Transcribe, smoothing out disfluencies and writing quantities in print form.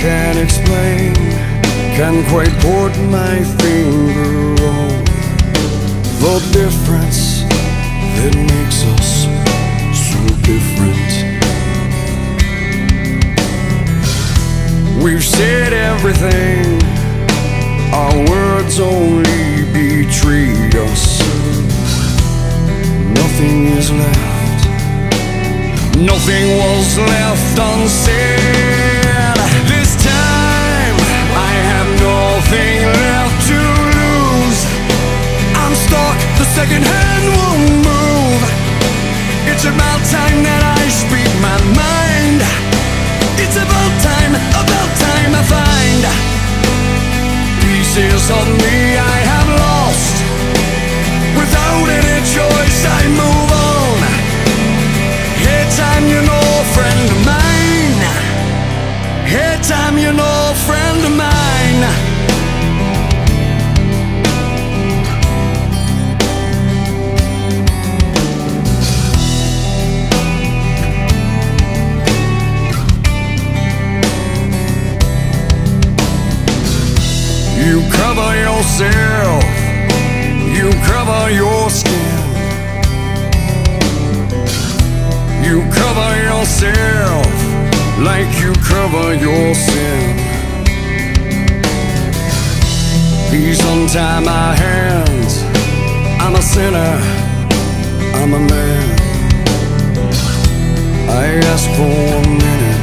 can't explain, can't quite put my finger on the difference that makes us so different. We've said everything, our words only betrayed us. Nothing is left, nothing was left unsaid. This time I have nothing left to lose. I'm stuck, the second hand won't move. It's about time that I speak my mind. It's about time I find pieces of me I have lost. Without any choice I move on. Hey time, you know, friend of mine. Hey time, you know, friend of mine. You cover yourself, you cover your skin. You cover yourself like you cover your sin. Please untie my hands, I'm a sinner, I'm a man. I ask for 1 minute